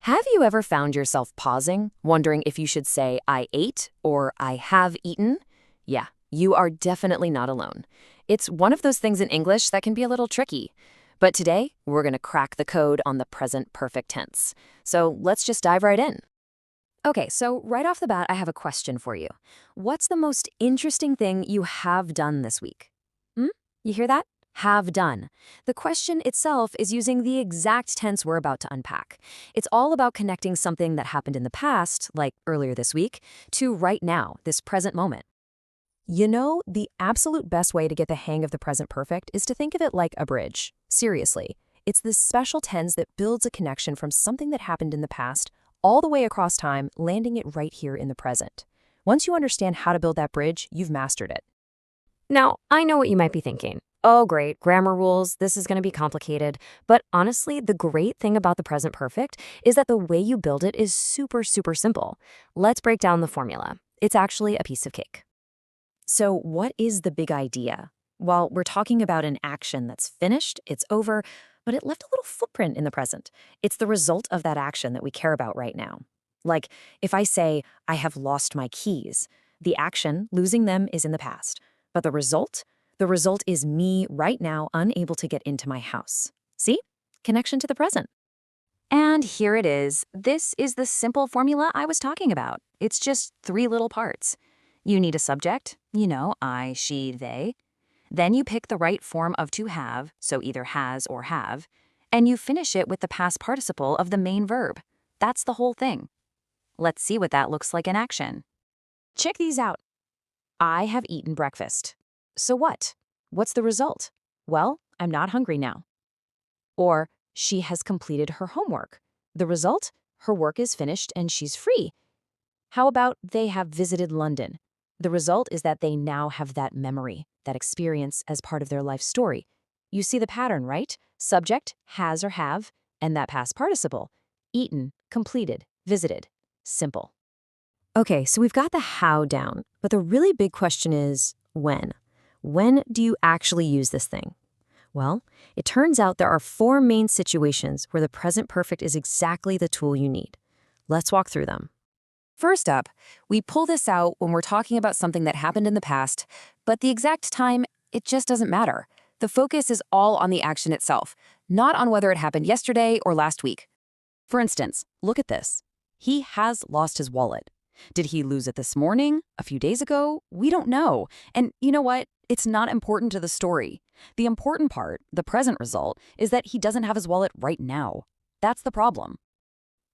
Have you ever found yourself pausing, wondering if you should say I ate or I have eaten? Yeah, you are definitely not alone. It's one of those things in English that can be a little tricky. But today, we're going to crack the code on the present perfect tense. So let's just dive right in. Okay, so right off the bat, I have a question for you. What's the most interesting thing you have done this week? Hmm? You hear that? Have done. The question itself is using the exact tense we're about to unpack. It's all about connecting something that happened in the past, like earlier this week, to right now, this present moment. You know, the absolute best way to get the hang of the present perfect is to think of it like a bridge. Seriously. It's this special tense that builds a connection from something that happened in the past all the way across time, landing it right here in the present. Once you understand how to build that bridge, you've mastered it. Now, I know what you might be thinking. Oh, great, grammar rules, this is going to be complicated. But honestly, the great thing about the present perfect is that the way you build it is super, super simple. Let's break down the formula. It's actually a piece of cake. So what is the big idea? Well, we're talking about an action that's finished, it's over, but it left a little footprint in the present. It's the result of that action that we care about right now. Like, if I say, I have lost my keys, the action, losing them, is in the past. But the result? The result is me right now unable to get into my house. See? Connection to the present. And here it is. This is the simple formula I was talking about. It's just 3 little parts. You need a subject, I, she, they. Then you pick the right form of to have, so either has or have, and you finish it with the past participle of the main verb. That's the whole thing. Let's see what that looks like in action. Check these out. I have eaten breakfast. So what? What's the result? Well, I'm not hungry now. Or, she has completed her homework. The result? Her work is finished and she's free. How about they have visited London? The result is that they now have that memory, that experience as part of their life story. You see the pattern, right? Subject, has or have, and that past participle. Eaten, completed, visited. Simple. Okay, so we've got the how down, but the really big question is when? When do you actually use this thing? Well, it turns out there are 4 main situations where the present perfect is exactly the tool you need. Let's walk through them. First up, we pull this out when we're talking about something that happened in the past, but the exact time, it just doesn't matter. The focus is all on the action itself, not on whether it happened yesterday or last week. For instance, look at this. He has lost his wallet. Did he lose it this morning? A few days ago? We don't know. And you know what? It's not important to the story. The important part, the present result, is that he doesn't have his wallet right now. That's the problem.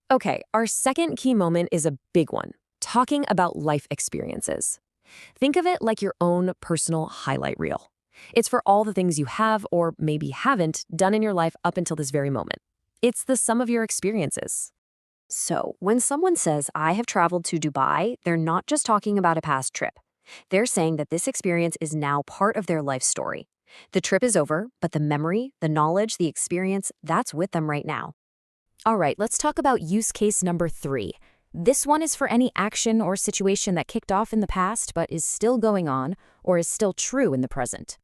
Okay, our second key moment is a big one, talking about life experiences. Think of it like your own personal highlight reel. It's for all the things you have or maybe haven't done in your life up until this very moment. It's the sum of your experiences. So, when someone says, I have traveled to Dubai, they're not just talking about a past trip. They're saying that this experience is now part of their life story. The trip is over, but the memory, the knowledge, the experience, that's with them right now. All right, let's talk about use case number 3. This one is for any action or situation that kicked off in the past but is still going on or is still true in the present.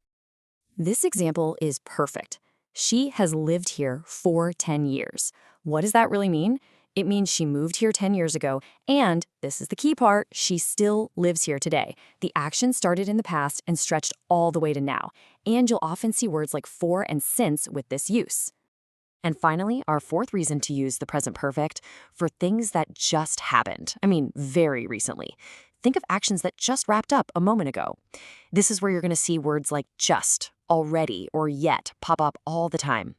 This example is perfect. She has lived here for 10 years. What does that really mean? It means she moved here 10 years ago, and, this is the key part, she still lives here today. The action started in the past and stretched all the way to now, and you'll often see words like for and since with this use. And finally, our 4th reason to use the present perfect for things that just happened. Very recently. Think of actions that just wrapped up a moment ago. This is where you're going to see words like just, already, or yet pop up all the time.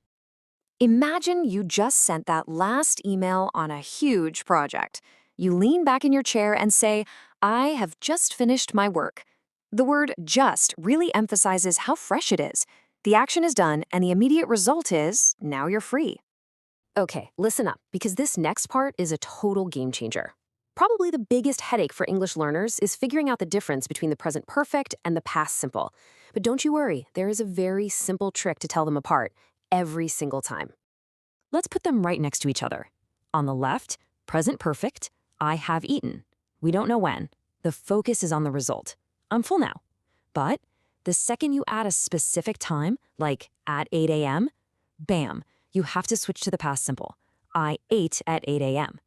Imagine you just sent that last email on a huge project. You lean back in your chair and say, I have just finished my work. The word just really emphasizes how fresh it is. The action is done, and the immediate result is, now you're free. Okay, listen up, because this next part is a total game changer. Probably the biggest headache for English learners is figuring out the difference between the present perfect and the past simple. But don't you worry, there is a very simple trick to tell them apart, every single time. Let's put them right next to each other. On the left, present perfect, I have eaten. We don't know when. The focus is on the result. I'm full now. But the second you add a specific time, like at 8 a.m., bam, you have to switch to the past simple. I ate at 8 a.m.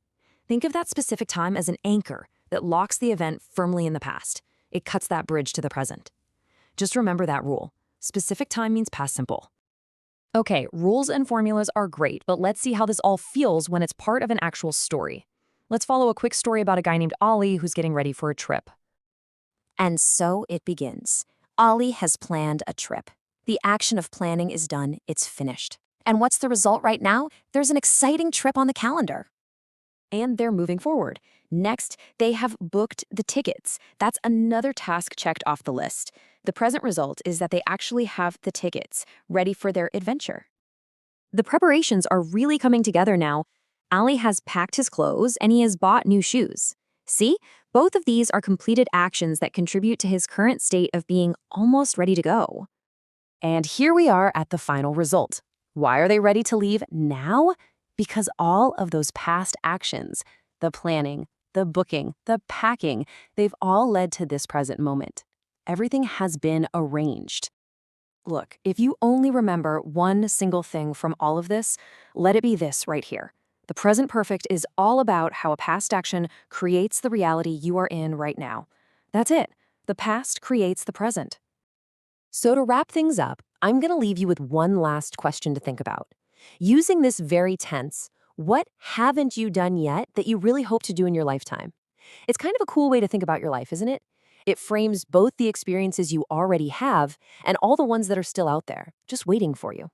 Think of that specific time as an anchor that locks the event firmly in the past. It cuts that bridge to the present. Just remember that rule. Specific time means past simple. Okay, rules and formulas are great, but let's see how this all feels when it's part of an actual story. Let's follow a quick story about a guy named Ollie who's getting ready for a trip. And so it begins. Ollie has planned a trip. The action of planning is done, it's finished. And what's the result right now? There's an exciting trip on the calendar. And they're moving forward. Next, they have booked the tickets. That's another task checked off the list. The present result is that they actually have the tickets ready for their adventure. The preparations are really coming together now. Ali has packed his clothes and he has bought new shoes. See, both of these are completed actions that contribute to his current state of being almost ready to go. And here we are at the final result. Why are they ready to leave now? Because all of those past actions, the planning, the booking, the packing, they've all led to this present moment. Everything has been arranged. Look, if you only remember one single thing from all of this, let it be this right here. The present perfect is all about how a past action creates the reality you are in right now. That's it. The past creates the present. So to wrap things up, I'm going to leave you with one last question to think about. Using this very tense, what haven't you done yet that you really hope to do in your lifetime? It's kind of a cool way to think about your life, isn't it? It frames both the experiences you already have and all the ones that are still out there, just waiting for you.